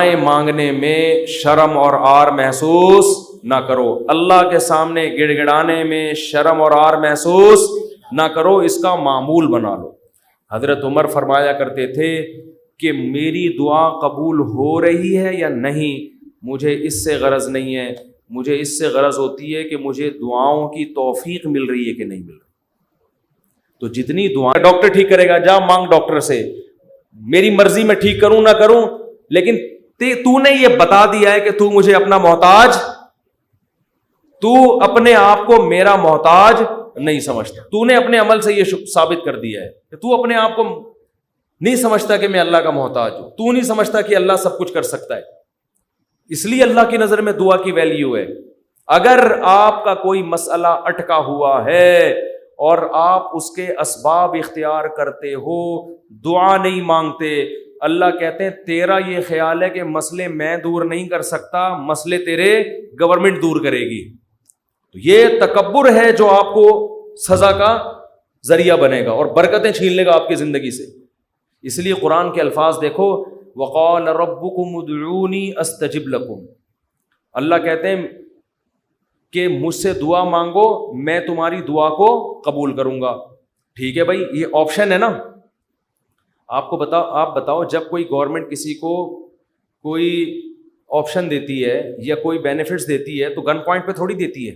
دعائیں مانگنے میں شرم اور آر محسوس نہ کرو، اللہ کے سامنے گڑ گڑانے میں شرم اور آر محسوس نہ کرو، اس کا معمول بنا لو۔ حضرت عمر فرمایا کرتے تھے کہ میری دعا قبول ہو رہی ہے یا نہیں، مجھے اس سے غرض نہیں ہے، مجھے اس سے غرض ہوتی ہے کہ مجھے دعاؤں کی توفیق مل رہی ہے کہ نہیں مل رہی۔ تو جتنی دعائیں ڈاکٹر ٹھیک کرے گا، جا مانگ ڈاکٹر سے، میری مرضی میں ٹھیک کروں نہ کروں، لیکن تو نے یہ بتا دیا ہے کہ تو مجھے اپنا محتاج، تو اپنے آپ کو میرا محتاج نہیں سمجھتا، تو نے اپنے عمل سے یہ ثابت کر دیا ہے کہ تو اپنے آپ کو نہیں سمجھتا کہ میں اللہ کا محتاج ہوں، تو نہیں سمجھتا کہ اللہ سب کچھ کر سکتا ہے۔ اس لیے اللہ کی نظر میں دعا کی ویلیو ہے۔ اگر آپ کا کوئی مسئلہ اٹکا ہوا ہے اور آپ اس کے اسباب اختیار کرتے ہو، دعا نہیں مانگتے، اللہ کہتے ہیں تیرا یہ خیال ہے کہ مسئلے میں دور نہیں کر سکتا، مسئلے تیرے گورنمنٹ دور کرے گی، تو یہ تکبر ہے جو آپ کو سزا کا ذریعہ بنے گا اور برکتیں چھین لے گا آپ کی زندگی سے۔ اس لیے قرآن کے الفاظ دیکھو، وقال ربکم ادعونی استجب لکم، اللہ کہتے ہیں کہ مجھ سے دعا مانگو، میں تمہاری دعا کو قبول کروں گا۔ ٹھیک ہے بھائی، یہ آپشن ہے نا، آپ بتاؤ جب کوئی گورنمنٹ کسی کو کوئی آپشن دیتی ہے یا کوئی بینیفٹس دیتی ہے تو گن پوائنٹ پہ تھوڑی دیتی ہے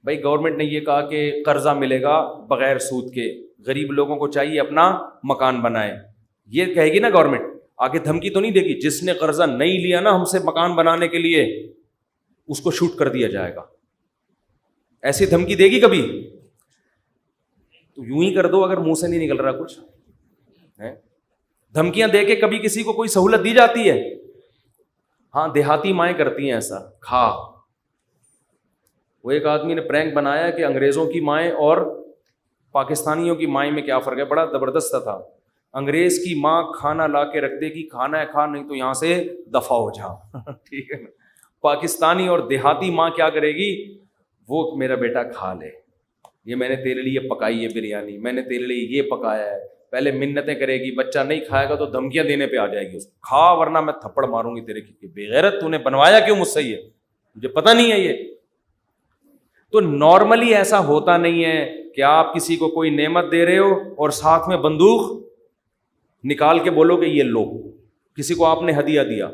بھائی گورنمنٹ نے یہ کہا کہ قرضہ ملے گا بغیر سود کے، غریب لوگوں کو چاہیے اپنا مکان بنائے، یہ کہے گی نا گورنمنٹ، آگے دھمکی تو نہیں دے گی جس نے قرضہ نہیں لیا نا ہم سے مکان بنانے کے لیے اس کو شوٹ کر دیا جائے گا، ایسی دھمکی دے گی کبھی؟ تو یوں ہی کر دو اگر منہ سے نہیں نکل رہا کچھ ہے۔ دھمکیاں دے کے کبھی کسی کو کوئی سہولت دی جاتی ہے؟ ہاں دیہاتی مائیں کرتی ہیں ایسا، کھا۔ وہ ایک آدمی نے پرینک بنایا کہ انگریزوں کی مائیں اور پاکستانیوں کی مائیں میں کیا فرق ہے، بڑا زبردست تھا۔ انگریز کی ماں کھانا لا کے رکھ دے گی، کھانا ہے کھا، نہیں تو یہاں سے دفع ہو جا ٹھیک ہے نا۔ پاکستانی اور دیہاتی ماں کیا کرے گی، وہ میرا بیٹا کھا لے، یہ میں نے تیرے لیے پکائی ہے بریانی، میں نے تیرے لیے یہ پکایا ہے، پہلے منتیں کرے گی، بچہ نہیں کھائے گا تو دھمکیاں دینے پہ آ جائے گی اس کو، کھا ورنہ میں تھپڑ ماروں گی تیرے کی، بے غیرت تو نے بنوایا کیوں مجھ سے، یہ مجھے پتہ نہیں ہے یہ۔ تو نارملی ایسا ہوتا نہیں ہے کہ آپ کسی کو کوئی نعمت دے رہے ہو اور ساتھ میں بندوق نکال کے بولو کہ یہ لو۔ کسی کو آپ نے ہدیہ دیا،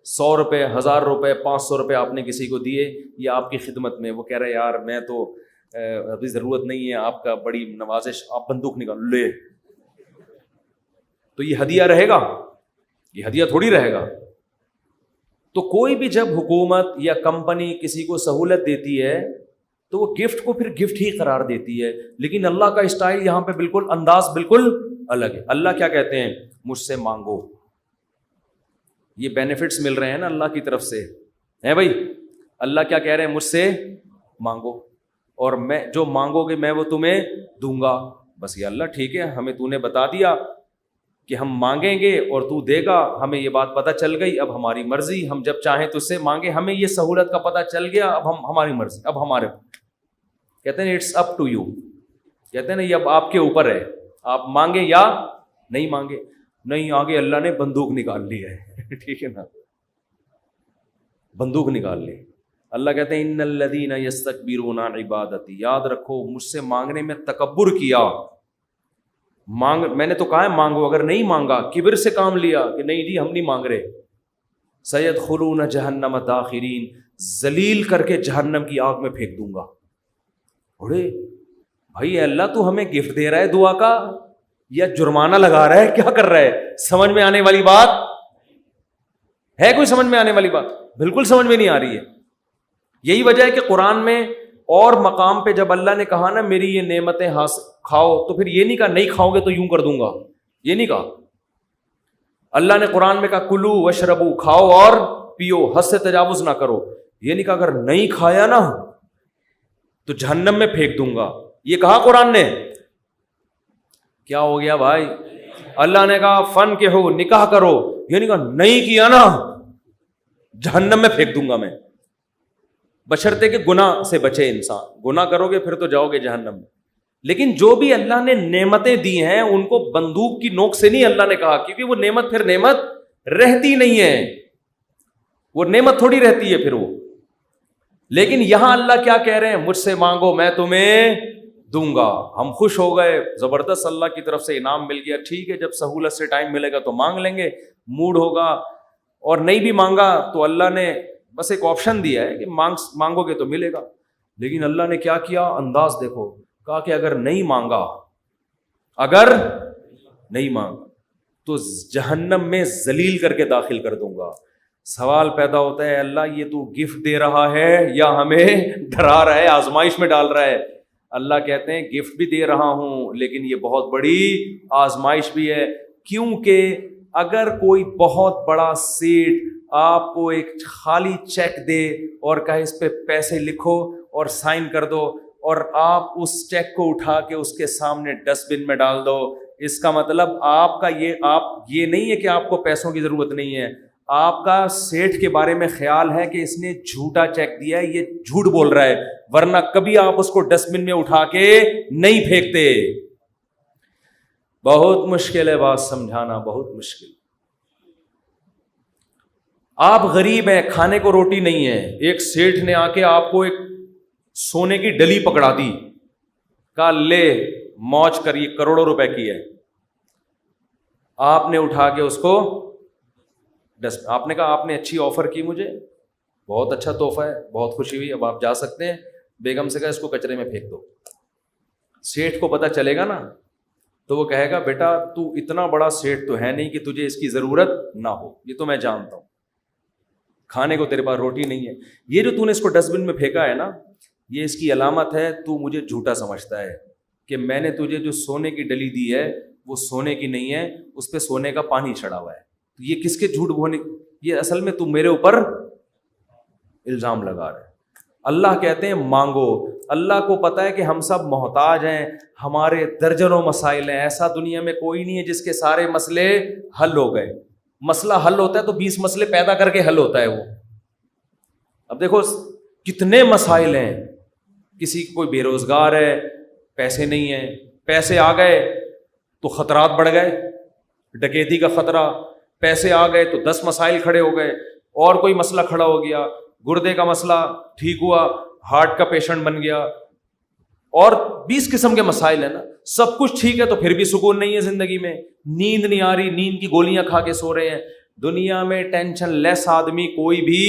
100 روپے، 1000 روپے، 500 روپے آپ نے کسی کو دیے، یہ آپ کی خدمت میں، وہ کہہ رہے یار میں تو ابھی ضرورت نہیں ہے آپ کا، بڑی نوازش، آپ بندوق نکال لے، تو یہ ہدیہ رہے گا؟ یہ ہدیہ تھوڑی رہے گا۔ تو کوئی بھی جب حکومت یا کمپنی کسی کو سہولت دیتی ہے تو وہ گفٹ کو پھر گفٹ ہی قرار دیتی ہے، لیکن اللہ کا اسٹائل یہاں پہ بالکل انداز بالکل الگ ہے۔ اللہ کیا کہتے ہیں، مجھ سے مانگو، یہ بینیفٹس مل رہے ہیں نا اللہ کی طرف سے، ہے بھائی، اللہ کیا کہہ رہے ہیں، مجھ سے مانگو اور میں جو مانگو گے میں وہ تمہیں دوں گا۔ بس یہ اللہ ٹھیک ہے، ہمیں تو نے بتا دیا کہ ہم مانگیں گے اور تو دے گا، ہمیں یہ بات پتہ چل گئی، اب ہماری مرضی، ہم جب چاہیں تو اس سے مانگے، ہمیں یہ سہولت کا پتہ چل گیا، اب ہم ہماری مرضی، اب ہمارے، کہتے ہیں اٹس اپ ٹو یو، کہتے ہیں نا یہ اب آپ کے اوپر ہے، آپ مانگے یا نہیں مانگے۔ نہیں، آگے اللہ نے بندوق نکال لی ہے ٹھیک ہے نا، بندوق نکال لی۔ اللہ کہتے ہیں ان الذین یستکبرون عن عبادتی، یاد رکھو مجھ سے مانگنے میں تکبر کیا، میں نے تو کہا ہے مانگو، اگر نہیں مانگا، کبر سے کام لیا کہ نہیں جی ہم نہیں مانگ رہے، سیدخلون جہنم داخرین، ذلیل کر کے جہنم کی آگ میں پھینک دوں گا۔ بڑے بھائی اللہ تو ہمیں گفٹ دے رہا ہے دعا کا یا جرمانہ لگا رہا ہے، کیا کر رہا ہے؟ سمجھ میں آنے والی بات ہے؟ کوئی سمجھ میں آنے والی بات؟ بالکل سمجھ میں نہیں آ رہی ہے۔ یہی وجہ ہے کہ قرآن میں اور مقام پہ جب اللہ نے کہا نا میری یہ نعمتیں کھاؤ، تو پھر یہ نہیں کہا نہیں کھاؤ گے تو یوں کر دوں گا، یہ نہیں کہا۔ اللہ نے قرآن میں کہا کلو وشربو، کھاؤ اور پیو، حد سے تجاوز نہ کرو، یہ نہیں کہا اگر نہیں کھایا نا تو جہنم میں پھینک دوں گا، یہ کہا قرآن نے؟ کیا ہو گیا بھائی؟ اللہ نے کہا فن کے ہو، نکاح کرو، یہ نہیں کہا نہیں کیا نا جہنم میں پھینک دوں گا میں، بشرطے کہ گناہ سے بچے انسان، گناہ کرو گے پھر تو جاؤ گے جہنم میں۔ لیکن جو بھی اللہ نے نعمتیں دی ہیں ان کو بندوق کی نوک سے نہیں اللہ نے کہا، کیونکہ وہ نعمت پھر نعمت رہتی نہیں ہے، وہ نعمت تھوڑی رہتی ہے پھر وہ. لیکن یہاں اللہ کیا کہہ رہے ہیں؟ مجھ سے مانگو میں تمہیں دوں گا. ہم خوش ہو گئے، زبردست اللہ کی طرف سے انعام مل گیا، ٹھیک ہے جب سہولت سے ٹائم ملے گا تو مانگ لیں گے، موڈ ہوگا. اور نہیں بھی مانگا تو اللہ نے بس ایک آپشن دیا ہے کہ مانگو گے تو ملے گا. لیکن اللہ نے کیا کیا؟ انداز دیکھو، کہا کہ اگر نہیں مانگا تو جہنم میں ذلیل کر کے داخل کر دوں گا. سوال پیدا ہوتا ہے اللہ یہ تو گفٹ دے رہا ہے یا ہمیں ڈرا رہا ہے، آزمائش میں ڈال رہا ہے؟ اللہ کہتے ہیں گفٹ بھی دے رہا ہوں لیکن یہ بہت بڑی آزمائش بھی ہے. کیونکہ اگر کوئی بہت بڑا سیٹ آپ کو ایک خالی چیک دے اور کہے اس پہ پیسے لکھو اور سائن کر دو، اور آپ اس چیک کو اٹھا کے اس کے سامنے ڈسٹ بن میں ڈال دو، اس کا مطلب آپ کا یہ نہیں ہے کہ آپ کو پیسوں کی ضرورت نہیں ہے، آپ کا سیٹھ کے بارے میں خیال ہے کہ اس نے جھوٹا چیک دیا ہے، یہ جھوٹ بول رہا ہے، ورنہ کبھی آپ اس کو ڈسٹ بن میں اٹھا کے نہیں پھینکتے. بہت مشکل ہے بات سمجھانا، بہت مشکل. آپ غریب ہیں، کھانے کو روٹی نہیں ہے، ایک سیٹھ نے آ کے آپ کو ایک سونے کی ڈلی پکڑا دی، کہا لے موج کر، یہ کروڑوں روپے کی ہے. آپ نے اٹھا کے اس کو آپ نے کہا آپ نے اچھی آفر کی مجھے، بہت اچھا تحفہ ہے، بہت خوشی ہوئی، اب آپ جا سکتے ہیں. بیگم سے کہا اس کو کچرے میں پھینک دو. سیٹھ کو پتہ چلے گا نا تو وہ کہے گا بیٹا تو اتنا بڑا سیٹھ تو ہے نہیں کہ تجھے اس کی ضرورت نہ ہو، یہ تو میں جانتا ہوں، کھانے کو تیرے پاس روٹی نہیں ہے، یہ جو تو نے اس کو ڈسٹ بن میں پھینکا ہے نا یہ اس کی علامت ہے تو مجھے جھوٹا سمجھتا ہے کہ میں نے تجھے جو سونے کی ڈلی دی ہے وہ سونے کی نہیں ہے، اس پہ سونے کا پانی چڑھا ہوا ہے. یہ کس کے جھوٹ بولنے؟ یہ اصل میں تم میرے اوپر الزام لگا رہے. اللہ کہتے ہیں مانگو. اللہ کو پتا ہے کہ ہم سب محتاج ہیں، ہمارے درجنوں مسائل ہیں، ایسا دنیا میں کوئی نہیں ہے جس کے سارے مسئلے حل ہو گئے. مسئلہ حل ہوتا ہے تو 20 مسئلے پیدا کر کے حل ہوتا ہے وہ. اب دیکھو کتنے مسائل ہیں، کسی کوئی بے روزگار ہے، پیسے نہیں ہیں، پیسے آ گئے تو خطرات بڑھ گئے، ڈکیتی کا خطرہ، پیسے آ گئے تو 10 مسائل کھڑے ہو گئے، اور کوئی مسئلہ کھڑا ہو گیا، گردے کا مسئلہ ٹھیک ہوا، ہارٹ کا پیشنٹ بن گیا، اور 20 قسم کے مسائل ہیں نا. سب کچھ ٹھیک ہے تو پھر بھی سکون نہیں ہے زندگی میں، نیند نہیں آ رہی، نیند کی گولیاں کھا کے سو رہے ہیں. دنیا میں ٹینشن لیس آدمی کوئی بھی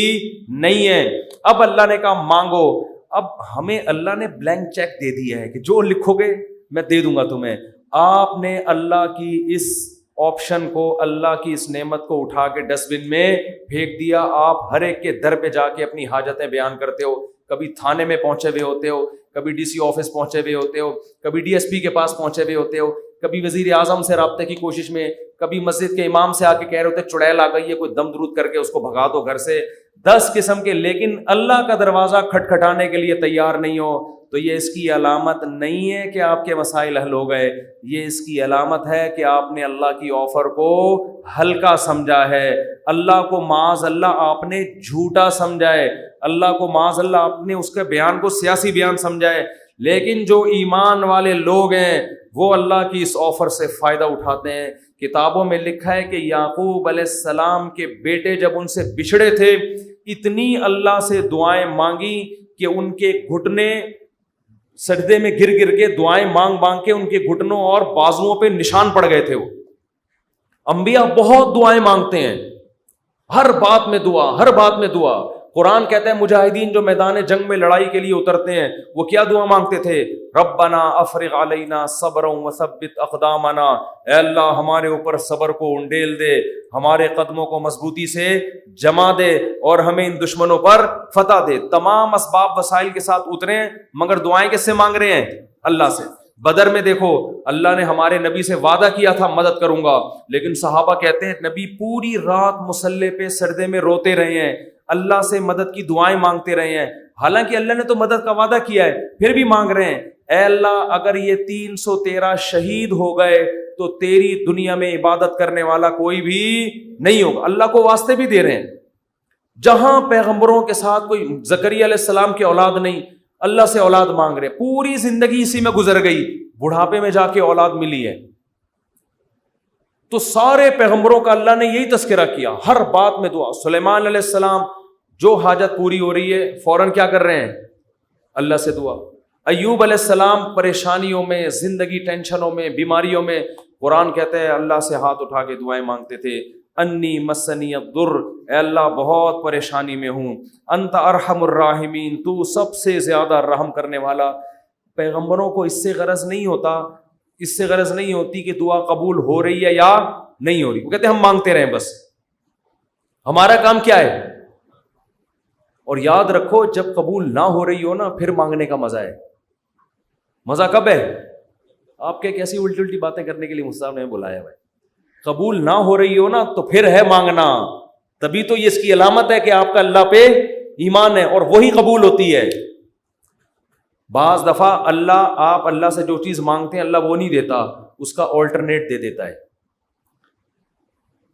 نہیں ہے. اب اللہ نے کہا مانگو. اب ہمیں اللہ نے بلینک چیک دے دیا ہے کہ جو لکھو گے میں دے دوں گا تمہیں. آپ نے اللہ کی اس آپشن کو، اللہ کی اس نعمت کو اٹھا کے ڈسٹ بن میں پھینک دیا. آپ ہر ایک کے در پہ جا کے اپنی حاجتیں بیان کرتے ہو، کبھی تھانے میں پہنچے ہوئے ہوتے ہو، کبھی ڈی سی آفس پہنچے ہوئے ہوتے ہو، کبھی ڈی ایس پی کے پاس پہنچے ہوئے ہوتے ہو، کبھی وزیر اعظم سے رابطے کی کوشش میں، کبھی مسجد کے امام سے آ کے کہہ رہے ہوتے چڑیل آ گئی ہے، کوئی دم درود کر کے اس کو بھگا دو گھر سے. 10 قسم کے. لیکن اللہ کا دروازہ کھٹکھٹانے کے لیے تیار نہیں ہو تو یہ اس کی علامت نہیں ہے کہ آپ کے مسائل حل ہو گئے، یہ اس کی علامت ہے کہ آپ نے اللہ کی آفر کو ہلکا سمجھا ہے، اللہ کو معاذ اللہ آپ نے جھوٹا سمجھا ہے، اللہ کو معاذ اللہ آپ نے اس کے بیان کو سیاسی بیان سمجھا ہے. لیکن جو ایمان والے لوگ ہیں وہ اللہ کی اس آفر سے فائدہ اٹھاتے ہیں. کتابوں میں لکھا ہے کہ یعقوب علیہ السلام کے بیٹے جب ان سے بچھڑے تھے اتنی اللہ سے دعائیں مانگی کہ ان کے گھٹنے سجدے میں گر گر کے دعائیں مانگ مانگ کے ان کے گھٹنوں اور بازوؤں پہ نشان پڑ گئے تھے. وہ انبیاء بہت دعائیں مانگتے ہیں، ہر بات میں دعا، ہر بات میں دعا. قرآن کہتا ہے مجاہدین جو میدان جنگ میں لڑائی کے لیے اترتے ہیں وہ کیا دعا مانگتے تھے؟ ربنا افرغ علینا صبرا وثبت اقدامنا. اے اللہ ہمارے اوپر صبر کو انڈیل دے، ہمارے قدموں کو مضبوطی سے جما دے اور ہمیں ان دشمنوں پر فتح دے. تمام اسباب وسائل کے ساتھ اترے ہیں مگر دعائیں کس سے مانگ رہے ہیں؟ اللہ سے. بدر میں دیکھو اللہ نے ہمارے نبی سے وعدہ کیا تھا مدد کروں گا، لیکن صحابہ کہتے ہیں نبی پوری رات مصلے پہ سجدے میں روتے رہے ہیں، اللہ سے مدد کی دعائیں مانگتے رہے ہیں، حالانکہ اللہ نے تو مدد کا وعدہ کیا ہے پھر بھی مانگ رہے ہیں. اے اللہ اگر یہ 313 شہید ہو گئے تو تیری دنیا میں عبادت کرنے والا کوئی بھی نہیں ہوگا. اللہ کو واسطے بھی دے رہے ہیں. جہاں پیغمبروں کے ساتھ کوئی زکریا علیہ السلام کی اولاد نہیں، اللہ سے اولاد مانگ رہے، پوری زندگی اسی میں گزر گئی، بڑھاپے میں جا کے اولاد ملی ہے. تو سارے پیغمبروں کا اللہ نے یہی تذکرہ کیا, ہر بات میں دعا. سلیمان علیہ السلام جو حاجت پوری ہو رہی ہے فوراً کیا کر رہے ہیں؟ اللہ سے دعا. ایوب علیہ السلام پریشانیوں میں, زندگی ٹینشنوں میں, بیماریوں میں, قرآن کہتے ہیں اللہ سے ہاتھ اٹھا کے دعائیں مانگتے تھے. انی مسنی الضر, اے اللہ بہت پریشانی میں ہوں. انت ارحم الراحمین, تو سب سے زیادہ رحم کرنے والا. پیغمبروں کو اس سے غرض نہیں ہوتا, اس سے غرض نہیں ہوتی کہ دعا قبول ہو رہی ہے یا نہیں ہو رہی. وہ کہتے ہیں ہم مانگتے رہیں بس, ہمارا کام کیا ہے. اور یاد رکھو جب قبول نہ ہو رہی ہو نا پھر مانگنے کا مزہ ہے. مزہ کب ہے؟ آپ کے کیسی الٹی الٹی باتیں کرنے کے لیے مصطفیٰ نے بلایا ہے. قبول نہ ہو رہی ہو نا تو پھر ہے مانگنا, تبھی تو یہ اس کی علامت ہے کہ آپ کا اللہ پہ ایمان ہے اور وہی قبول ہوتی ہے. بعض دفعہ آپ اللہ سے جو چیز مانگتے ہیں اللہ وہ نہیں دیتا, اس کا آلٹرنیٹ دے دیتا ہے.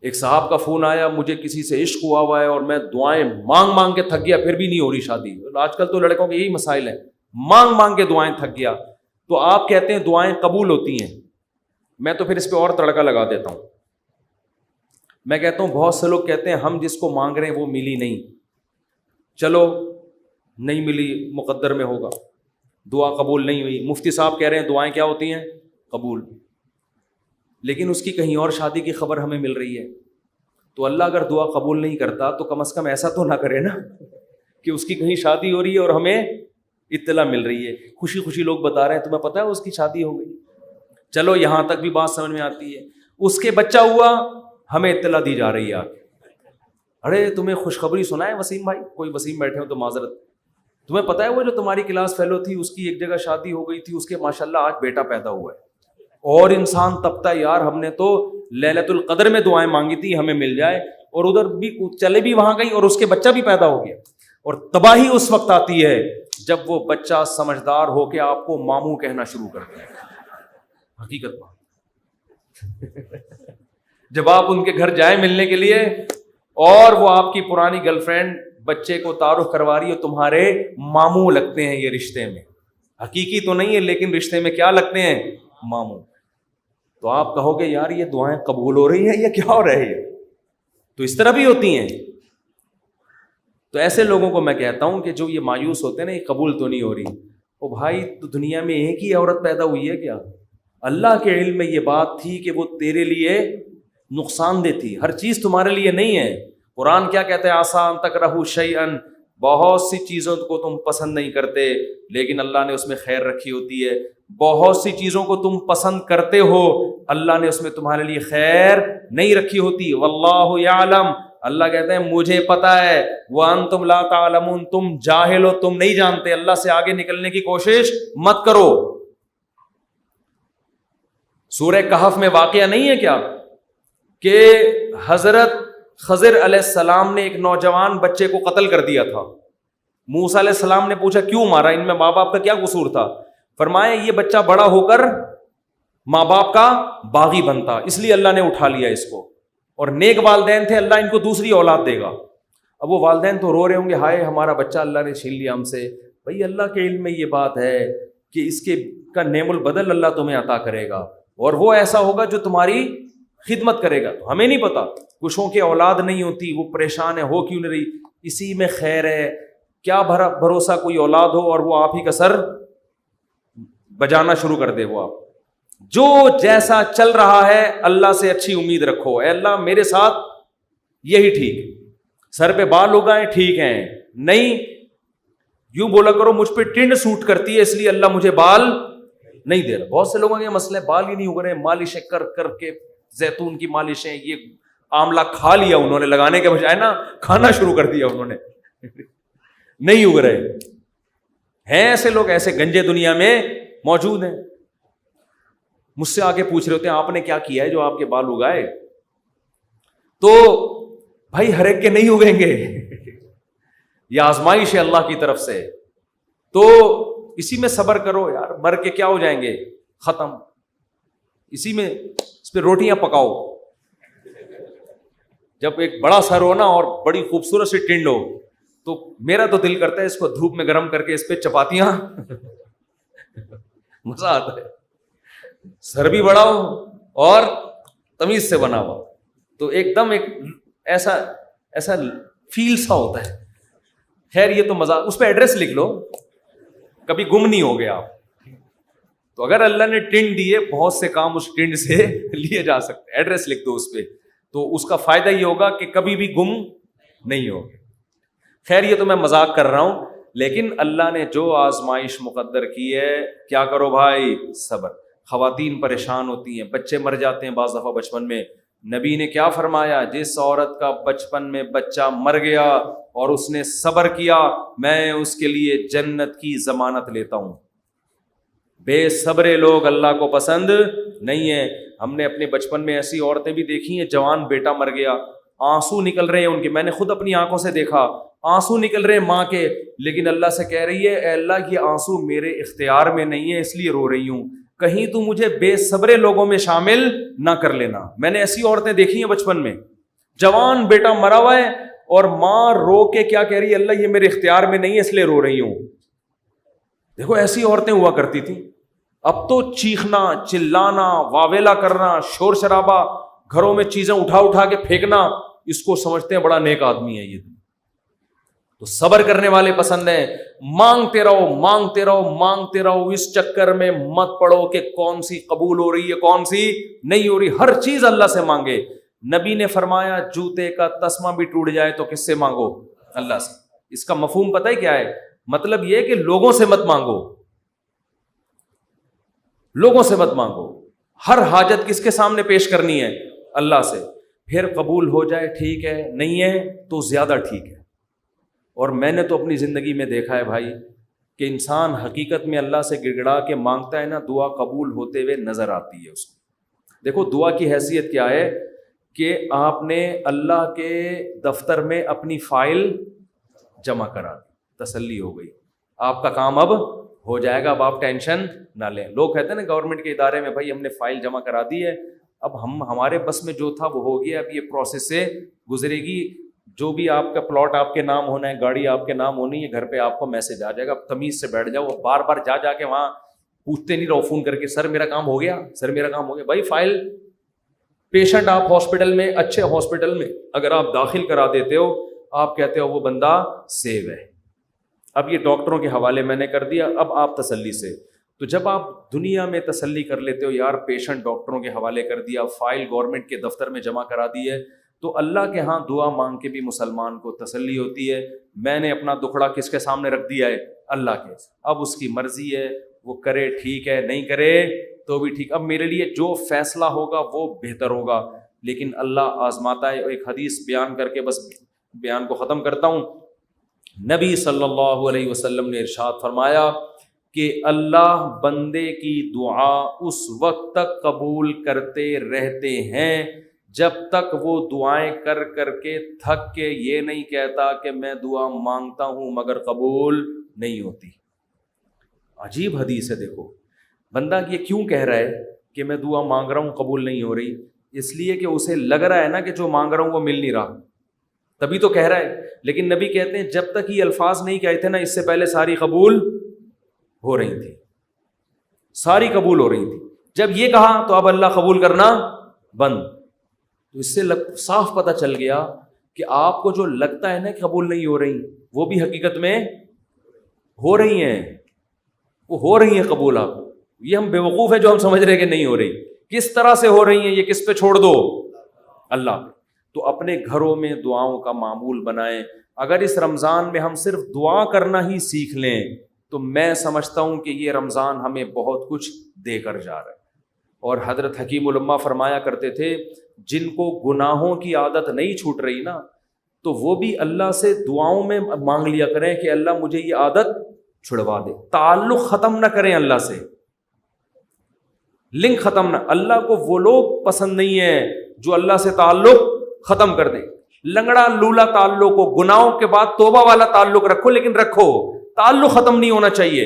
ایک صاحب کا فون آیا, مجھے کسی سے عشق ہوا ہے اور میں دعائیں مانگ مانگ کے تھک گیا, پھر بھی نہیں ہو رہی شادی. آج کل تو لڑکوں کے یہی مسائل ہیں, مانگ مانگ کے دعائیں تھک گیا. تو آپ کہتے ہیں دعائیں قبول ہوتی ہیں, میں تو پھر اس پہ اور تڑکا لگا دیتا ہوں. میں کہتا ہوں بہت سے لوگ کہتے ہیں ہم جس کو مانگ رہے ہیں وہ ملی نہیں. چلو نہیں ملی, مقدر میں ہوگا, دعا قبول نہیں ہوئی. مفتی صاحب کہہ رہے ہیں دعائیں کیا ہوتی ہیں؟ قبول. لیکن اس کی کہیں اور شادی کی خبر ہمیں مل رہی ہے. تو اللہ اگر دعا قبول نہیں کرتا تو کم از کم ایسا تو نہ کرے نا کہ اس کی کہیں شادی ہو رہی ہے اور ہمیں اطلاع مل رہی ہے. خوشی خوشی لوگ بتا رہے ہیں تمہیں پتہ ہے اس کی شادی ہو گئی. چلو یہاں تک بھی بات سمجھ میں آتی ہے. اس کے بچہ ہوا, ہمیں اطلاع دی جا رہی ہے. ارے تمہیں خوشخبری سنا ہے وسیم بھائی, کوئی وسیم بیٹھے ہو تو معذرت, تمہیں پتہ ہے وہ جو تمہاری کلاس فیلو تھی اس کی ایک جگہ شادی ہو گئی تھی, اس کے ماشاءاللہ آج بیٹا پیدا ہوا ہے. اور انسان تبتا یار ہم نے تو لیلۃ القدر میں دعائیں مانگی تھی ہمیں مل جائے, اور ادھر بھی چلے بھی وہاں گئی اور اس کے بچہ بھی پیدا ہو گیا. اور تباہی اس وقت آتی ہے جب وہ بچہ سمجھدار ہو کے آپ کو ماموں کہنا شروع کرتا ہے. حقیقت بات جب آپ ان کے گھر جائیں ملنے کے لیے اور وہ آپ کی پرانی گرل فرینڈ بچے کو تعارف کروا رہی ہے, تمہارے ماموں لگتے ہیں یہ رشتے میں, حقیقی تو نہیں ہے لیکن رشتے میں کیا لگتے ہیں؟ ماموں. تو آپ کہو گے یار یہ دعائیں قبول ہو رہی ہیں یا کیا ہو رہا ہے؟ تو اس طرح بھی ہوتی ہیں. تو ایسے لوگوں کو میں کہتا ہوں کہ جو یہ مایوس ہوتے ہیں نا, یہ قبول تو نہیں ہو رہی. او بھائی تو دنیا میں ایک ہی عورت پیدا ہوئی ہے کیا؟ اللہ کے علم میں یہ بات تھی کہ وہ تیرے لیے نقصان دہ تھی, ہر چیز تمہارے لیے نہیں ہے. قرآن کیا کہتا ہے؟ آسان تکرہوا شیئا, بہت سی چیزوں کو تم پسند نہیں کرتے لیکن اللہ نے اس میں خیر رکھی ہوتی ہے. بہت سی چیزوں کو تم پسند کرتے ہو, اللہ نے اس میں تمہارے لیے خیر نہیں رکھی ہوتی. واللہ یعلم, اللہ کہتے ہیں مجھے پتا ہے. وانتم لا تعلمون, تم جاہل ہو, تم نہیں جانتے. اللہ سے آگے نکلنے کی کوشش مت کرو. سورہ کہف میں واقعہ نہیں ہے کیا کہ حضرت خضر علیہ السلام نے ایک نوجوان بچے کو قتل کر دیا تھا. موسیٰ علیہ السلام نے پوچھا کیوں مارا, ان میں ماں باپ کا کیا قصور تھا؟ فرمایا یہ بچہ بڑا ہو کر ماں باپ کا باغی بنتا, اس لیے اللہ نے اٹھا لیا اس کو. اور نیک والدین تھے, اللہ ان کو دوسری اولاد دے گا. اب وہ والدین تو رو رہے ہوں گے ہائے ہمارا بچہ اللہ نے چھین لیا ہم سے. بھائی اللہ کے علم میں یہ بات ہے کہ اس کے کا نعم البدل اللہ تمہیں عطا کرے گا, اور وہ ایسا ہوگا جو تمہاری خدمت کرے گا. تو ہمیں نہیں پتا, کچھوں کی اولاد نہیں ہوتی, وہ پریشان ہے ہو کیوں نہیں رہی, اسی میں خیر ہے. کیا بھروسہ کوئی اولاد ہو اور وہ آپ ہی کا سر بجانا شروع کر دے. وہ آپ جو جیسا چل رہا ہے اللہ سے اچھی امید رکھو, اے اللہ میرے ساتھ یہی ٹھیک, سر پہ بال اگائیں ٹھیک ہیں, نہیں یوں بولا کرو مجھ پہ ٹنڈ سوٹ کرتی ہے اس لیے اللہ مجھے بال نہیں دے رہا. بہت سے لوگوں کے مسئلے بال ہی نہیں اگ رہے, مالشیں کر کر کے, زیتون کی مالشیں, یہ آملہ کھا لیا انہوں نے, لگانے کے بجائے نا کھانا شروع کر دیا انہوں نے, نہیں اگ رہے ہیں. ایسے لوگ ایسے گنجے دنیا میں موجود ہیں. مجھ سے آگے پوچھ رہے ہوتے ہیں آپ نے کیا کیا ہے جو آپ کے بال اگائے؟ تو بھائی ہر ایک کے نہیں اگیں گے, یہ آزمائش ہے اللہ کی طرف سے. تو اسی میں صبر کرو یار, مر کے کیا ہو جائیں گے, ختم. اسی میں اس پہ روٹیاں پکاؤ. جب ایک بڑا سر ہو نا اور بڑی خوبصورت سی ٹنڈ ہو تو میرا تو دل کرتا ہے اس کو دھوپ میں گرم کر کے اس پہ چپاتیاں مزہ آتا ہے. سر بھی بڑا ہو اور تمیز سے بنا ہوا, تو ایک دم ایک ایسا فیل سا ہوتا ہے. خیر یہ تو مزاق, اس پہ ایڈریس لکھ لو, کبھی گم نہیں ہو گیا آپ. تو اگر اللہ نے ٹنڈ دیے, بہت سے کام اس ٹنڈ سے لیے جا سکتے, ایڈریس لکھ دو اس پہ, تو اس کا فائدہ یہ ہوگا کہ کبھی بھی گم نہیں ہوگے. خیر یہ تو میں مذاق کر رہا ہوں, لیکن اللہ نے جو آزمائش مقدر کی ہے, کیا کرو بھائی, صبر. خواتین پریشان ہوتی ہیں, بچے مر جاتے ہیں بعض دفعہ بچپن میں. نبی نے کیا فرمایا, جس عورت کا بچپن میں بچہ مر گیا اور اس نے صبر کیا, میں اس کے لیے جنت کی ضمانت لیتا ہوں. بے صبرے لوگ اللہ کو پسند نہیں ہیں. ہم نے اپنے بچپن میں ایسی عورتیں بھی دیکھی ہیں, جوان بیٹا مر گیا, آنسو نکل رہے ہیں ان کے, میں نے خود اپنی آنکھوں سے دیکھا, آنسو نکل رہے ہیں ماں کے, لیکن اللہ سے کہہ رہی ہے, اے اللہ یہ آنسو میرے اختیار میں نہیں ہے اس لیے رو رہی ہوں, کہیں تو مجھے بے صبرے لوگوں میں شامل نہ کر لینا. میں نے ایسی عورتیں دیکھی ہیں بچپن میں, جوان بیٹا مرا ہوا ہے اور ماں رو کے کیا کہہ رہی ہے, اللہ یہ میرے اختیار میں نہیں ہے اس لیے رو رہی ہوں. دیکھو ایسی عورتیں ہوا کرتی تھیں. اب تو چیخنا, چلانا, واویلا کرنا, شور شرابہ, گھروں میں چیزیں اٹھا کے پھینکنا, اس کو سمجھتے ہیں بڑا نیک آدمی ہے یہ. تو صبر کرنے والے پسند ہیں. مانگتے رہو مانگتے رہو مانگتے رہو, اس چکر میں مت پڑو کہ کون سی قبول ہو رہی ہے کون سی نہیں ہو رہی, ہر چیز اللہ سے مانگے. نبی نے فرمایا جوتے کا تسمہ بھی ٹوٹ جائے تو کس سے مانگو, اللہ سے. اس کا مفہوم پتہ ہے کیا ہے, مطلب یہ کہ لوگوں سے مت مانگو, لوگوں سے مت مانگو. ہر حاجت کس کے سامنے پیش کرنی ہے, اللہ سے. پھر قبول ہو جائے ٹھیک ہے, نہیں ہے تو زیادہ ٹھیک ہے. اور میں نے تو اپنی زندگی میں دیکھا ہے بھائی کہ انسان حقیقت میں اللہ سے گڑ گڑا کے مانگتا ہے نا, دعا قبول ہوتے ہوئے نظر آتی ہے اس کو. دیکھو دعا کی حیثیت کیا ہے کہ آپ نے اللہ کے دفتر میں اپنی فائل جمع کرا دی, تسلی ہو گئی, آپ کا کام اب ہو جائے گا, اب آپ ٹینشن نہ لیں. لوگ کہتے ہیں نا گورنمنٹ کے ادارے میں, بھائی ہم نے فائل جمع کرا دی ہے, اب ہمارے بس میں جو تھا وہ ہو گیا, اب یہ پروسیس سے گزرے گی, جو بھی آپ کا پلاٹ آپ کے نام ہونا ہے, گاڑی آپ کے نام ہونی ہے, گھر پہ آپ کو میسج آ جائے گا. اب تمیز سے بیٹھ جاؤ, بار بار جا کے وہاں پوچھتے نہیں رہو فون کر کے, سر میرا کام ہو گیا, سر میرا کام ہو گیا. بھائی فائل, پیشنٹ آپ ہاسپٹل میں, اچھے ہاسپٹل میں اگر آپ داخل کرا دیتے ہو, آپ کہتے ہو وہ بندہ سیو ہے, اب یہ ڈاکٹروں کے حوالے میں نے کر دیا, اب آپ تسلی سے. تو جب آپ دنیا میں تسلی کر لیتے ہو یار پیشنٹ ڈاکٹروں کے حوالے کر دیا, فائل گورنمنٹ کے دفتر میں جمع کرا دی ہے, تو اللہ کے ہاں دعا مانگ کے بھی مسلمان کو تسلی ہوتی ہے. میں نے اپنا دکھڑا کس کے سامنے رکھ دیا ہے, اللہ کے. اب اس کی مرضی ہے, وہ کرے ٹھیک ہے, نہیں کرے تو بھی ٹھیک. اب میرے لیے جو فیصلہ ہوگا وہ بہتر ہوگا, لیکن اللہ آزماتا ہے. ایک حدیث بیان کر کے بس بیان کو ختم کرتا ہوں. نبی صلی اللہ علیہ وسلم نے ارشاد فرمایا کہ اللہ بندے کی دعا اس وقت تک قبول کرتے رہتے ہیں جب تک وہ دعائیں کر کر کے تھک کے یہ نہیں کہتا کہ میں دعا مانگتا ہوں مگر قبول نہیں ہوتی. عجیب حدیث ہے. دیکھو بندہ یہ کیوں کہہ رہا ہے کہ میں دعا مانگ رہا ہوں قبول نہیں ہو رہی, اس لیے کہ اسے لگ رہا ہے نا کہ جو مانگ رہا ہوں وہ مل نہیں رہا, تبھی تو کہہ رہا ہے. لیکن نبی کہتے ہیں جب تک یہ الفاظ نہیں کہے تھے نا, اس سے پہلے ساری قبول ہو رہی تھی, ساری قبول ہو رہی تھی. جب یہ کہا تو اب اللہ قبول کرنا بند. تو اس سے صاف پتہ چل گیا کہ آپ کو جو لگتا ہے نا کہ قبول نہیں ہو رہی, وہ بھی حقیقت میں ہو رہی ہیں, وہ ہو رہی ہیں قبول. آپ یہ ہم بیوقوف ہیں جو ہم سمجھ رہے ہیں کہ نہیں ہو رہی. کس طرح سے ہو رہی ہیں یہ کس پہ چھوڑ دو, اللہ پہ. تو اپنے گھروں میں دعاؤں کا معمول بنائیں. اگر اس رمضان میں ہم صرف دعا کرنا ہی سیکھ لیں تو میں سمجھتا ہوں کہ یہ رمضان ہمیں بہت کچھ دے کر جا رہا ہے. اور حضرت حکیم الامہ فرمایا کرتے تھے جن کو گناہوں کی عادت نہیں چھوٹ رہی نا, تو وہ بھی اللہ سے دعاؤں میں مانگ لیا کریں کہ اللہ مجھے یہ عادت چھڑوا دے. تعلق ختم نہ کریں اللہ سے, لنک ختم نہ. اللہ کو وہ لوگ پسند نہیں ہیں جو اللہ سے تعلق ختم کر دیں. لنگڑا لولا تعلق ہو, گناہوں کے بعد توبہ والا تعلق رکھو, لیکن رکھو, تعلق ختم نہیں ہونا چاہیے.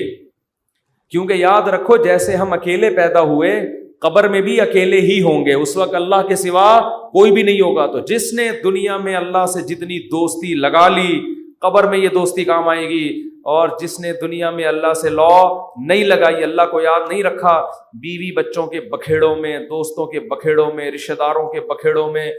کیونکہ یاد رکھو جیسے ہم اکیلے پیدا ہوئے قبر میں بھی اکیلے ہی ہوں گے, اس وقت اللہ کے سوا کوئی بھی نہیں ہوگا. تو جس نے دنیا میں اللہ سے جتنی دوستی لگا لی, قبر میں یہ دوستی کام آئے گی. اور جس نے دنیا میں اللہ سے لا نہیں لگائی, اللہ کو یاد نہیں رکھا, بیوی بچوں کے بکھیڑوں میں, دوستوں کے بکھیڑوں میں, رشتہ داروں کے بکھیڑوں میں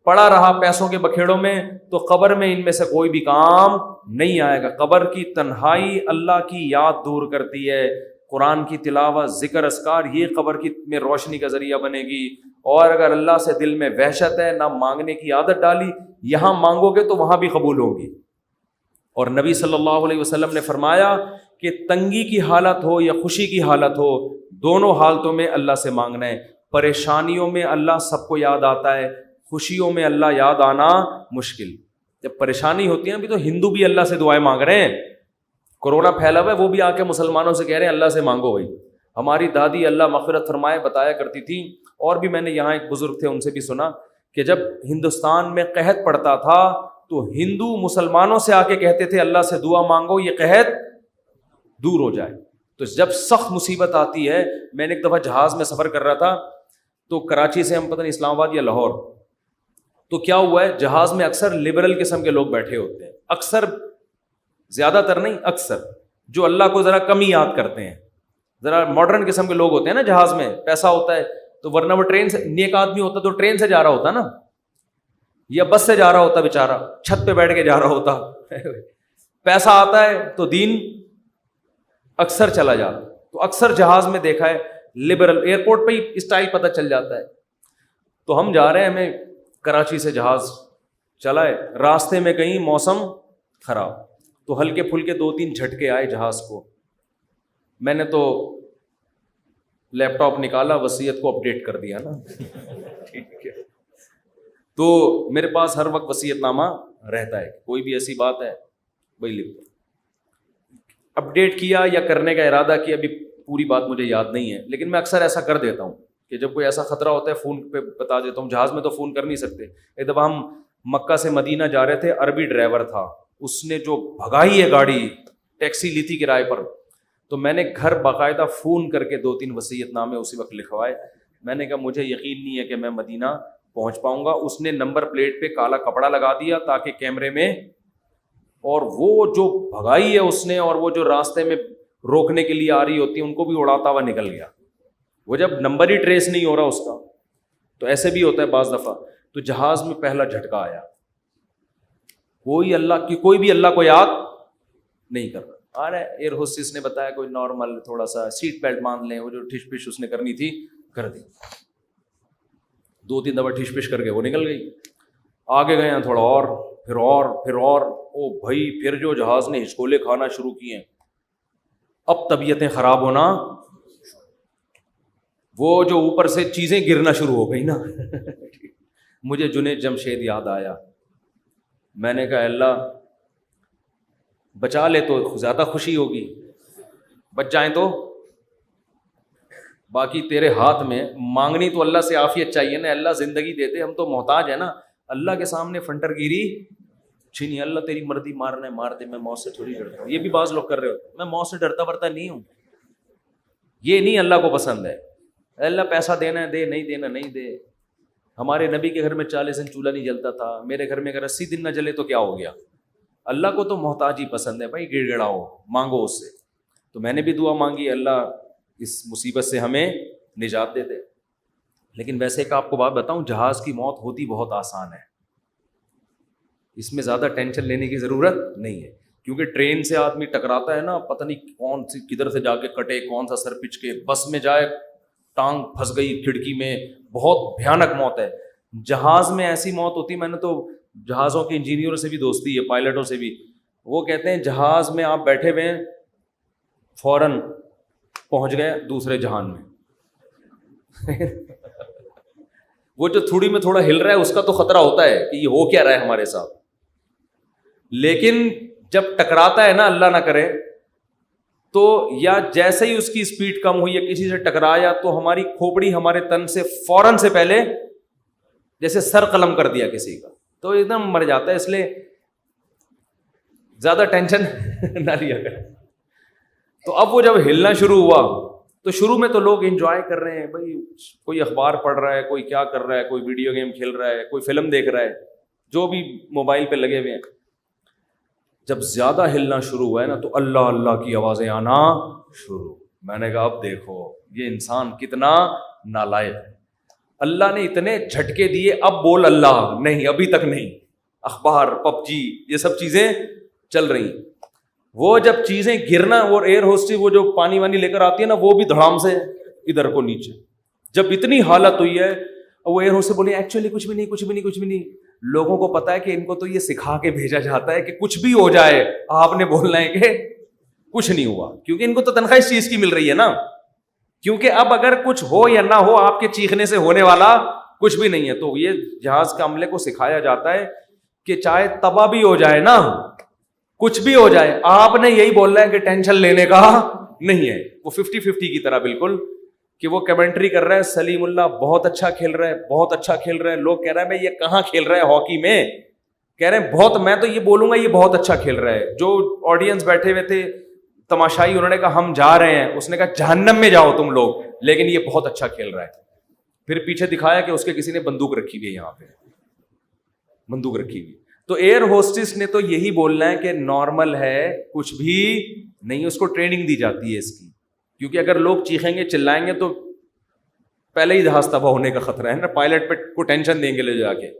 پڑا رہا, پیسوں کے بکھیڑوں میں, تو قبر میں ان میں سے کوئی بھی کام نہیں آئے گا. قبر کی تنہائی اللہ کی یاد دور کرتی ہے. قرآن کی تلاوت, ذکر اذکار, یہ قبر کی میں روشنی کا ذریعہ بنے گی. اور اگر اللہ سے دل میں وحشت ہے, نہ مانگنے کی عادت ڈالی, یہاں مانگو گے تو وہاں بھی قبول ہوگی. اور نبی صلی اللہ علیہ وسلم نے فرمایا کہ تنگی کی حالت ہو یا خوشی کی حالت ہو, دونوں حالتوں میں اللہ سے مانگنا ہے. پریشانیوں میں اللہ سب کو یاد آتا ہے, خوشیوں میں اللہ یاد آنا مشکل. جب پریشانی ہوتی ہے, ابھی تو ہندو بھی اللہ سے دعائیں مانگ رہے ہیں, کورونا پھیلا ہوا ہے, وہ بھی آ کے مسلمانوں سے کہہ رہے ہیں اللہ سے مانگو. بھائی ہماری دادی اللہ مغفرت فرمائے بتایا کرتی تھی, اور بھی میں نے یہاں ایک بزرگ تھے ان سے بھی سنا, کہ جب ہندوستان میں قحط پڑتا تھا تو ہندو مسلمانوں سے آ کے کہتے تھے اللہ سے دعا مانگو یہ قحط دور ہو جائے. تو جب سخت مصیبت آتی ہے, میں نے ایک دفعہ جہاز میں سفر کر رہا تھا, تو کراچی سے ہم پتہ نہیں اسلام آباد یا لاہور, تو کیا ہوا ہے, جہاز میں اکثر لبرل قسم کے لوگ بیٹھے ہوتے ہیں, اکثر, زیادہ تر نہیں, اکثر, جو اللہ کو ذرا کم ہی یاد کرتے ہیں, ذرا ماڈرن قسم کے لوگ ہوتے ہیں نا جہاز میں, پیسہ ہوتا ہے تو, ورنہ وہ ٹرین سے, نیک آدمی ہوتا تو ٹرین سے جا رہا ہوتا نا, یا بس سے جا رہا ہوتا بیچارہ, چھت پہ بیٹھ کے جا رہا ہوتا. پیسہ آتا ہے تو دین اکثر چلا جاتا. تو اکثر جہاز میں دیکھا ہے لبرل, ایئرپورٹ پہ ہی اسٹائل پتہ چل جاتا ہے. تو ہم جا رہے ہیں, ہمیں کراچی سے جہاز چلا ہے, راستے میں کہیں موسم خراب, تو ہلکے پھلکے 2-3 جھٹکے آئے جہاز کو. میں نے تو لیپ ٹاپ نکالا, وصیت کو اپڈیٹ کر دیا نا. ٹھیک ہے, تو میرے پاس ہر وقت وصیت نامہ رہتا ہے, کوئی بھی ایسی بات ہے وہی لکھ دو. اپڈیٹ کیا یا کرنے کا ارادہ کیا, ابھی پوری بات مجھے یاد نہیں ہے, لیکن میں اکثر ایسا کر دیتا ہوں کہ جب کوئی ایسا خطرہ ہوتا ہے فون پہ بتا دیتا ہوں. جہاز میں تو فون کر نہیں سکتے. ایک دفعہ ہم مکہ سے مدینہ جا رہے تھے, عربی ڈرائیور تھا, اس نے جو بھگائی ہے گاڑی, ٹیکسی لی تھی کرائے پر, تو میں نے گھر باقاعدہ فون کر کے 2-3 وصیت نامے اسی وقت لکھوائے. میں نے کہا مجھے یقین نہیں ہے کہ میں مدینہ پہنچ پاؤں گا. اس نے نمبر پلیٹ پہ کالا کپڑا لگا دیا تاکہ کیمرے میں, اور وہ جو بھگائی ہے اس نے, اور وہ جو راستے میں روکنے کے لیے آ رہی ہوتی ان کو بھی اڑاتا ہوا نکل گیا. وہ جب نمبر ہی ٹریس نہیں ہو رہا اس کا, تو ایسے بھی ہوتا ہے بعض دفعہ. تو جہاز میں پہلا جھٹکا آیا, کوئی بھی اللہ کو یاد نہیں کر رہا. ارے ایئر ہوسٹس نے بتایا کوئی نارمل تھوڑا سا سیٹ بیلٹ باندھ لیں, وہ جو ٹھش پش اس نے کرنی تھی کر دی. 2-3 دفعہ ٹھش پش کر کے وہ نکل گئی. آگے گئے ہیں تھوڑا اور, پھر, او بھائی پھر جو جہاز نے ہچکولے کھانا شروع کیے ہیں, اب طبیعتیں خراب ہونا, وہ جو اوپر سے چیزیں گرنا شروع ہو گئی نا. مجھے جنید جمشید یاد آیا. میں نے کہا اللہ بچا لے تو زیادہ خوشی ہوگی, بچ جائیں تو باقی تیرے ہاتھ میں. مانگنی تو اللہ سے عافیت چاہیے نا, اللہ زندگی دیتے, ہم تو محتاج ہیں نا. اللہ کے سامنے فنٹر گیری چھینی, اللہ تیری مرضی, مارنا ہے مار دے, میں موت سے تھوڑی ڈرتا ہوں. یہ بھی بعض لوگ کر رہے ہوتے, میں موت سے ڈرتا ورتا نہیں ہوں. یہ نہیں اللہ کو پسند ہے. اللہ پیسہ دینا ہے دے, نہیں دینا نہیں دے. ہمارے نبی کے گھر میں 40 دن چولہا نہیں جلتا تھا, میرے گھر میں اگر 80 دن نہ جلے تو کیا ہو گیا. اللہ کو تو محتاج ہی پسند ہے بھائی, گڑ گڑاؤ, مانگو اس سے. تو میں نے بھی دعا مانگی, اللہ اس مصیبت سے ہمیں نجات دے دے. لیکن ویسے ایک آپ کو بات بتاؤں, جہاز کی موت ہوتی بہت آسان ہے, اس میں زیادہ ٹینشن لینے کی ضرورت نہیں ہے. کیونکہ ٹرین سے آدمی ٹکراتا ہے نا, پتہ نہیں کون سی کدھر سے جا کے کٹے, کون سا سر پچ کے, بس میں جائے ٹانگ پھنس گئی کھڑکی میں, بہت بھیانک موت ہے. جہاز میں ایسی موت ہوتی, میں نے تو جہازوں کے انجینئروں سے بھی دوستی ہے, پائلٹوں سے بھی, وہ کہتے ہیں جہاز میں آپ بیٹھے ہوئے ہیں, فوراً پہنچ گئے دوسرے جہان میں. وہ جو تھوڑی میں تھوڑا ہل رہا ہے اس کا تو خطرہ ہوتا ہے کہ یہ ہو کیا رہا ہے ہمارے ساتھ, لیکن جب ٹکراتا ہے نا, اللہ نہ کرے, تو یا جیسے ہی اس کی اسپیڈ کم ہوئی یا کسی سے ٹکرایا تو ہماری کھوپڑی ہمارے تن سے فوراً سے پہلے جیسے سر قلم کر دیا کسی کا, تو ایک دم مر جاتا ہے. اس لیے زیادہ ٹینشن نہ لیا کریں. تو اب وہ جب ہلنا شروع ہوا تو شروع میں تو لوگ انجوائے کر رہے ہیں بھائی, کوئی اخبار پڑھ رہا ہے, کوئی کیا کر رہا ہے, کوئی ویڈیو گیم کھیل رہا ہے, کوئی فلم دیکھ رہا ہے, جو بھی موبائل پہ لگے ہوئے ہیں. جب زیادہ ہلنا شروع ہوا ہے نا تو اللہ اللہ کی آوازیں آنا شروع. میں نے کہا اب دیکھو یہ انسان کتنا نالائق ہے. اللہ نے اتنے جھٹکے دیے, اب بول اللہ نہیں, ابھی تک نہیں. اخبار, پب جی, یہ سب چیزیں چل رہی. وہ جب چیزیں گرنا, اور ایئر ہوسٹس وہ جو پانی وانی لے کر آتی ہے نا, وہ بھی دھڑام سے ادھر کو نیچے. جب اتنی حالت ہوئی ہے, وہ ایئر ہوسٹس بولے ایکچولی کچھ بھی نہیں, کچھ بھی نہیں, کچھ بھی نہیں. لوگوں کو پتا ہے کہ ان کو تو یہ سکھا کے بھیجا جاتا ہے کہ کچھ بھی ہو جائے آپ نے بولنا ہے کہ کچھ نہیں ہوا, کیونکہ ان کو تو تنخواہ اس چیز کی مل رہی ہے نا. کیونکہ اب اگر کچھ ہو یا نہ ہو, آپ کے چیخنے سے ہونے والا کچھ بھی نہیں ہے. تو یہ جہاز کے عملے کو سکھایا جاتا ہے کہ چاہے تباہ بھی ہو جائے نا, کچھ بھی ہو جائے, آپ نے یہی بولنا ہے کہ ٹینشن لینے کا نہیں ہے. وہ 50-50 کی طرح بالکل, کہ وہ کمنٹری کر رہا ہے, سلیم اللہ بہت اچھا کھیل رہا ہے, بہت اچھا کھیل رہا ہے. لوگ کہہ رہے ہیں بھائی یہ کہاں کھیل رہا ہے ہاکی میں, کہہ رہے ہیں بہت, میں تو یہ بولوں گا یہ بہت اچھا کھیل رہا ہے. جو آڈینس بیٹھے ہوئے تھے تماشائی, انہوں نے کہا ہم جا رہے ہیں. اس نے کہا جہنم میں جاؤ تم لوگ, لیکن یہ بہت اچھا کھیل رہا ہے. پھر پیچھے دکھایا کہ اس کے کسی نے بندوق رکھی ہوئی ہے, یہاں پہ بندوق رکھی ہوئی. تو ایئر ہوسٹس نے تو یہی بولنا ہے کہ نارمل ہے, کچھ بھی نہیں. اس کو ٹریننگ دی جاتی ہے اس کی, کیونکہ اگر لوگ چیخیں گے چلائیں گے تو پہلے ہی جہاز تباہ ہونے کا خطرہ ہے نا, پائلٹ پہ کو ٹینشن دیں گے لے جا کے.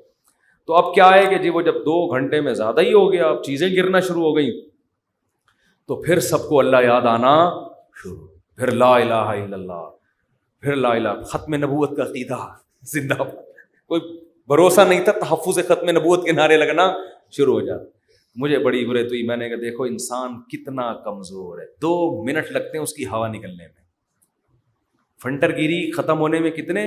تو اب کیا ہے کہ جی وہ جب 2 گھنٹے میں زیادہ ہی ہو گیا, اب چیزیں گرنا شروع ہو گئیں, تو پھر سب کو اللہ یاد آنا شروع. پھر لا الہ الا اللہ, پھر لا الہ, ختم نبوت کا عقیدہ زندہ باد. کوئی بھروسہ نہیں تھا, تحفظ ختم نبوت کے نعرے لگنا شروع ہو جاتا. مجھے بڑی عبرت ہوئی, میں نے کہا دیکھو انسان کتنا کمزور ہے, 2 منٹ لگتے ہیں اس کی ہوا نکلنے میں. فنٹر گیری ختم ہونے میں کتنے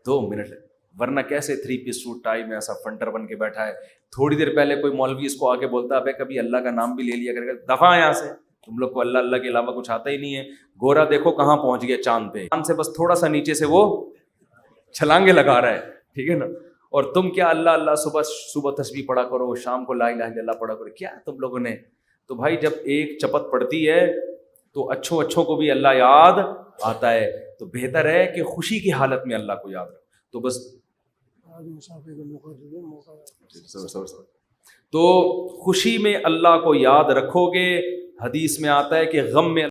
2 منٹ لگتے, ورنہ کیسے 3 پیس سوٹ ٹائی میں ایسا فنٹر بن کے بیٹھا ہے. تھوڑی دیر پہلے کوئی مولوی اس کو آ کے بولتا ہے کبھی اللہ کا نام بھی لے لیا کرے گا, دفعہ یہاں سے, تم لوگ کو اللہ اللہ کے علاوہ کچھ آتا ہی نہیں ہے. گورا دیکھو کہاں پہنچ گیا, چاند پہ, چاند سے بس تھوڑا سا نیچے سے وہ چھلانگے لگا رہا ہے, ٹھیک ہے نا. اور تم کیا اللہ اللہ صبح تسبیح پڑھا کرو, شام کو لا الہ الا اللہ پڑھا کرو, کیا تم لوگوں نے. تو بھائی جب ایک چپت پڑتی ہے تو اچھوں کو بھی اللہ یاد آتا ہے. تو بہتر ہے کہ خوشی کی حالت میں اللہ کو یاد رکھو. تو بس تو خوشی میں اللہ کو یاد رکھو گے. حدیث میں آتا ہے کہ غم میں